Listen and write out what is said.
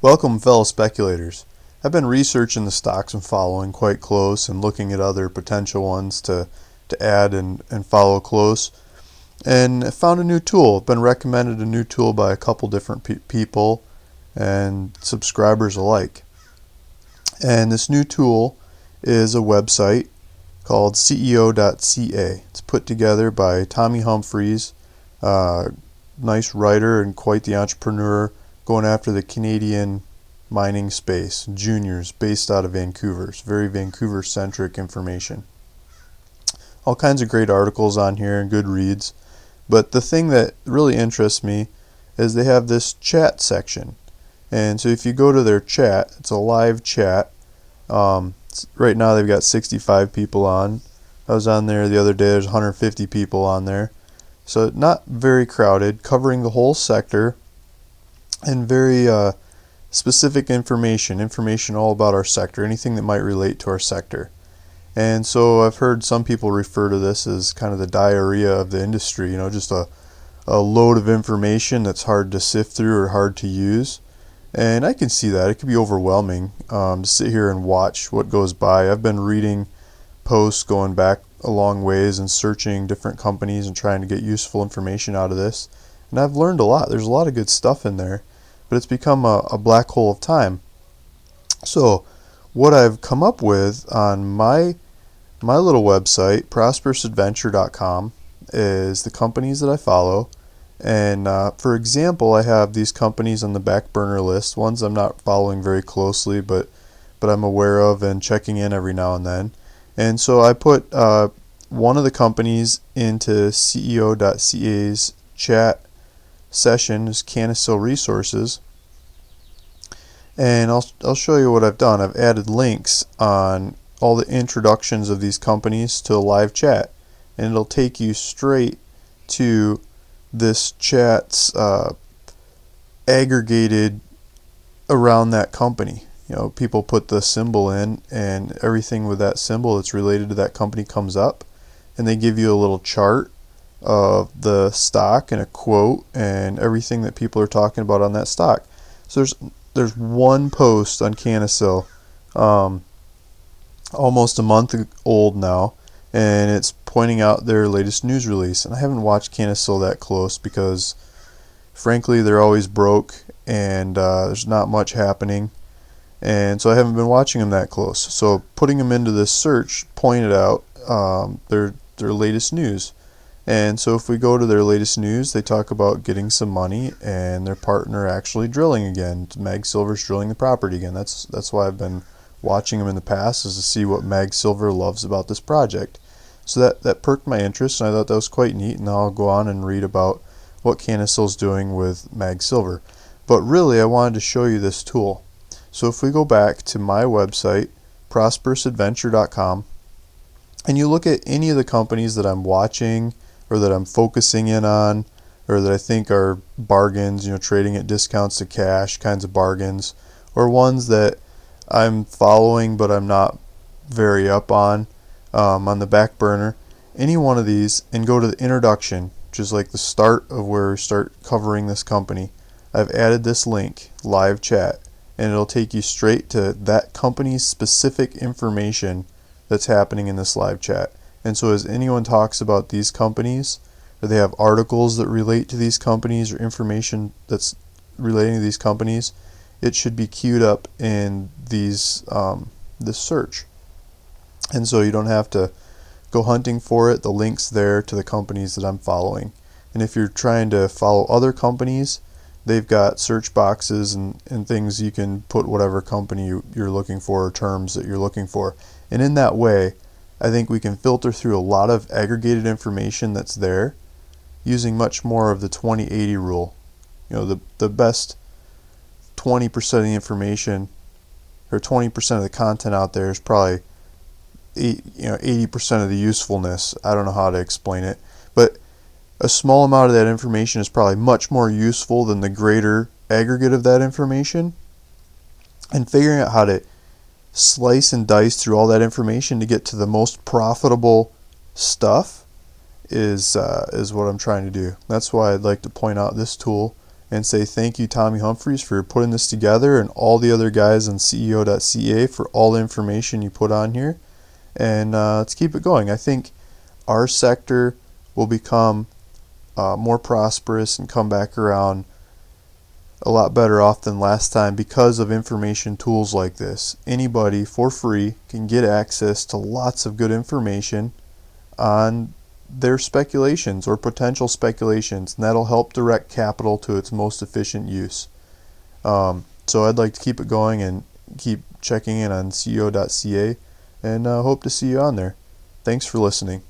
Welcome, fellow speculators. I've been researching the stocks I'm following quite close and looking at other potential ones to add and follow close. And I found a new tool. I've been recommended a new tool by a couple different people and subscribers alike. And this new tool is a website called ceo.ca. It's put together by Tommy Humphreys, nice writer and quite the entrepreneur, going after the Canadian mining space, juniors, based out of Vancouver. It's very Vancouver-centric information. All kinds of great articles on here and good reads. But the thing that really interests me is they have this chat section. And so if you go to their chat, it's a live chat. Right now they've got 65 people on. I was on there the other day, there's 150 people on there. So not very crowded, covering the whole sector. And very specific information all about our sector, anything that might relate to our sector. And so I've heard some people refer to this as kind of the diarrhea of the industry, just a load of information that's hard to sift through or hard to use. And I can see that. It can be overwhelming to sit here and watch what goes by. I've been reading posts going back a long ways and searching different companies and trying to get useful information out of this. And I've learned a lot. There's a lot of good stuff in there. But it's become a black hole of time. So what I've come up with on my little website, ProsperousAdventure.com, is the companies that I follow. And for example, I have these companies on the back burner list, ones I'm not following very closely, but I'm aware of and checking in every now and then. And so I put one of the companies into ceo.ca's chat session, is Canisil Resources, and I'll show you what I've done. I've added links on all the introductions of these companies to a live chat, and it'll take you straight to this chat's aggregated around that company. People put the symbol in, and everything with that symbol that's related to that company comes up, and they give you a little chart of the stock and a quote and everything that people are talking about on that stock. So there's one post on Canisil, almost a month old now, and it's pointing out their latest news release. And I haven't watched Canisil that close because frankly they're always broke and there's not much happening, and so I haven't been watching them that close. So putting them into this search pointed out their latest news. And so if we go to their latest news, they talk about getting some money and their partner actually drilling again. Mag Silver's drilling the property again. That's why I've been watching them in the past, is to see what Mag Silver loves about this project. So that perked my interest, and I thought that was quite neat. And now I'll go on and read about what Canisil's doing with Mag Silver. But really, I wanted to show you this tool. So if we go back to my website, ProsperousAdventure.com, and you look at any of the companies that I'm watching or that I'm focusing in on, or that I think are bargains, trading at discounts to cash kinds of bargains, or ones that I'm following but I'm not very up on the back burner, any one of these, and go to the introduction, which is like the start of where we start covering this company. I've added this link, live chat, and it'll take you straight to that company's specific information that's happening in this live chat. And so as anyone talks about these companies, or they have articles that relate to these companies or information that's relating to these companies, it should be queued up in these this search. And so you don't have to go hunting for it. The link's there to the companies that I'm following. And if you're trying to follow other companies, they've got search boxes and things you can put whatever company you're looking for, or terms that you're looking for. And in that way, I think we can filter through a lot of aggregated information that's there using much more of the 20-80 rule. The best 20% of the information, or 20% of the content out there, is probably 80% of the usefulness. I don't know how to explain it, but a small amount of that information is probably much more useful than the greater aggregate of that information. And figuring out how to slice and dice through all that information to get to the most profitable stuff is what I'm trying to do. That's why I'd like to point out this tool and say thank you, Tommy Humphreys, for putting this together, and all the other guys on ceo.ca for all the information you put on here. And let's keep it going. I think our sector will become more prosperous and come back around a lot better off than last time because of information tools like this. Anybody for free can get access to lots of good information on their speculations or potential speculations, and that'll help direct capital to its most efficient use. So I'd like to keep it going and keep checking in on ceo.ca, and hope to see you on there. Thanks for listening.